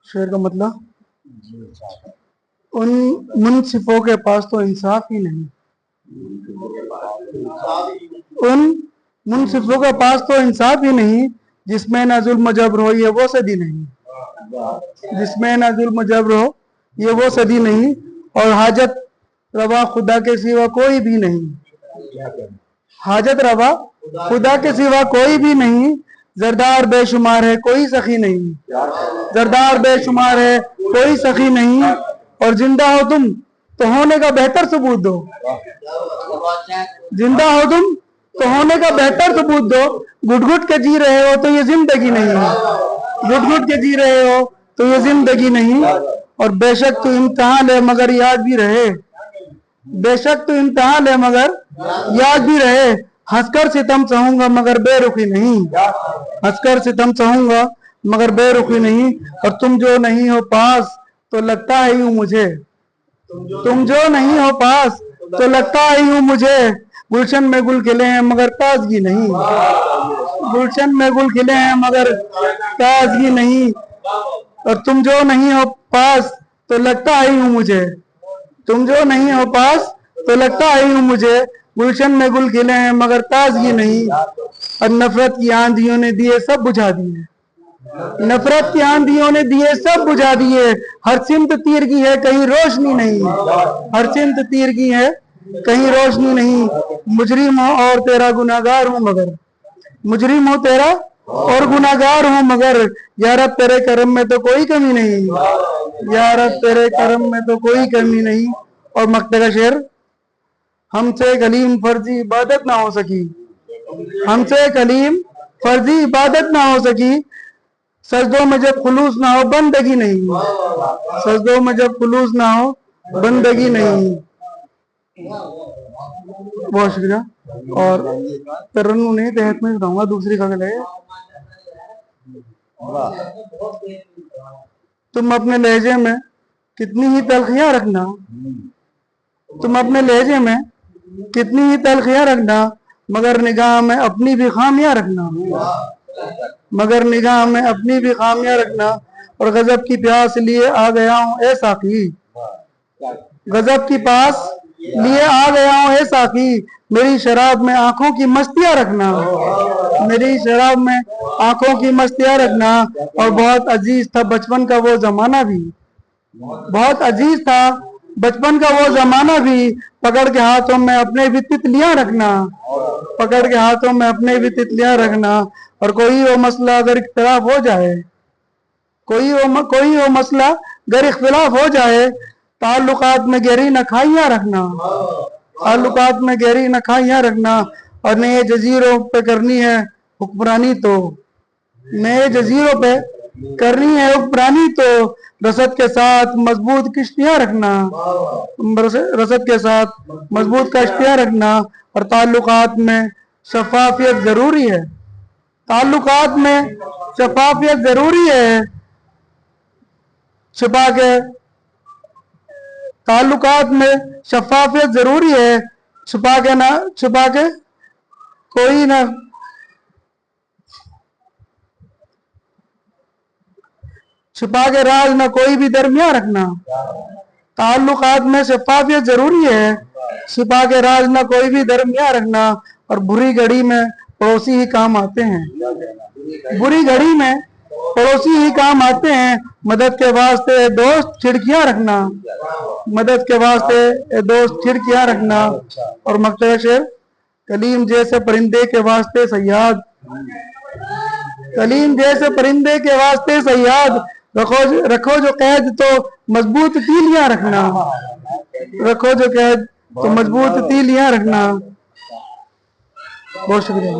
शेर का मतलब, उन मुनसिफों के पास तो इंसाफ ही नहीं, उन मुनसिफों के पास तो इंसाफ ही नहीं, जिसमें ना जुल्म जबर हो ये वो सदी नहीं, जिसमें ना जुल्म जबर हो ये वो सदी नहीं, और हाजत रवा खुदा के सिवा कोई भी नहीं, हाजत रवा खुदा के सिवा कोई भी नहीं, जरदार बेशुमार है कोई सखी नहीं, जरदार बेशुमार है कोई सखी नहीं, और जिंदा हो तुम तो होने का बेहतर सबूत दो, जिंदा हो तुम तो होने का बेहतर सबूत दो, घुट घुट के जी रहे हो तो ये जिंदगी नहीं, घुट घुट के जी रहे हो तो ये जिंदगी नहीं, और बेशक तो इम्तिहान है मगर याद भी रहे, बेशक तो इम्तिहान है मगर याद भी रहे, हंसकर सितम सहूंगा मगर बेरुखी नहीं, हंसकर सितम सहूंगा मगर बेरुखी नहीं, और तुम जो नहीं हो पास तो लगता है यूं मुझे, तुम जो नहीं हो पास तो लगता है यूं मुझे, गुलशन में गुल खिले हैं मगर ताजगी नहीं, गुलशन में गुल खिले हैं मगर ताजगी नहीं, और तुम जो नहीं हो पास तो लगता है यूं मुझे, तुम जो नहीं हो पास तो लगता है यूं मुझे, गुलशन में गुल खिले हैं मगर ताजगी नहीं, और नफरत की आंधियों ने दिए सब बुझा दिए, नफरत की आंधियों ने दिए सब बुझा दिए, हर सिमत तीर की है कहीं रोशनी नहीं, हर सिमत तीर की है कहीं रोशनी नहीं, मुजरिम हो और तेरा गुनाहगार हूं मगर, मुजरिम हो तेरा और गुनाहगार हूं मगर, या रब तेरे करम में तो कोई कमी नहीं, या रब तेरे करम में तो कोई कमी नहीं। और मक्ते का शेर, हमसे कलीम फर्जी इबादत ना हो सकी, हमसे कलीम फर्जी इबादत ना हो सकी, सजदों में जब खुलूस ना हो बंदगी नहीं, सजदों में जब खुलूस ना हो बंदगी नहीं। बहुत शुक्रिया। और तरन्नु नहीं तहत में बताऊंगा, दूसरी गजल है, तुम अपने लहजे में कितनी ही तलखियां रखना, तुम अपने लहजे में कितनी ही तलखियां रखना, मगर निगाह में अपनी भी खामियां रखना, मगर निगाह में अपनी भी खामियां रखना, और गजब की प्यास लिए आ गया हूं ए साकी, गजब की पास लिए आ गया हूं ए साकी, मेरी शराब में आंखों की मस्तियां रखना, मेरी शराब में आंखों की मस्तियां रखना, और बहुत अजीज था बचपन का वो जमाना भी, बहुत अजीज था बचपन का वो जमाना भी, पकड़ के हाथों में अपने भी तितलियां रखना, पकड़ के हाथों में अपने भी तितलियां रखना, और कोई वो मसला अगर इख्तिलाफ हो जाए, कोई वो मसला अगर इख्तिलाफ हो जाए, ताल्लुकात में गहरी नखाइयां रखना, ताल्लुकात में गहरी नखाइयां रखना, और नए जजीरों पे करनी है हुक्मरानी तो, नए जजीरों पे करनी है हुक्मरानी तो, रसद के साथ मजबूत किश्तियां रखना, रसद के साथ मजबूत किश्तियां रखना, और ताल्लुकात में शफाफियत जरूरी है, ताल्लुकात में शफाफियत जरूरी है, छुपा के ताल्लुकात में शफाफियत जरूरी है, छुपा के कोई ना, छुपा के राज ना कोई भी दरमियान रखना, ताल्लुकात में शफाफियत जरूरी है, छुपा के राज ना कोई भी दरमियान रखना, और बुरी घड़ी में पड़ोसी ही काम आते हैं, बुरी घड़ी में पड़ोसी ही काम आते हैं, मदद के वास्ते दोस्त खिड़कियां रखना, मदद के वास्ते दोस्त खिड़कियां रखना। और मक्तब शेर, कलीम जैसे परिंदे के वास्ते सयाद, कलीम जैसे परिंदे के वास्ते सयाद, रखो जो कैद तो मजबूत तीलियां रखना, रखो जो कैद तो मजबूत तीलियां रखना। बहुत शुक्रिया।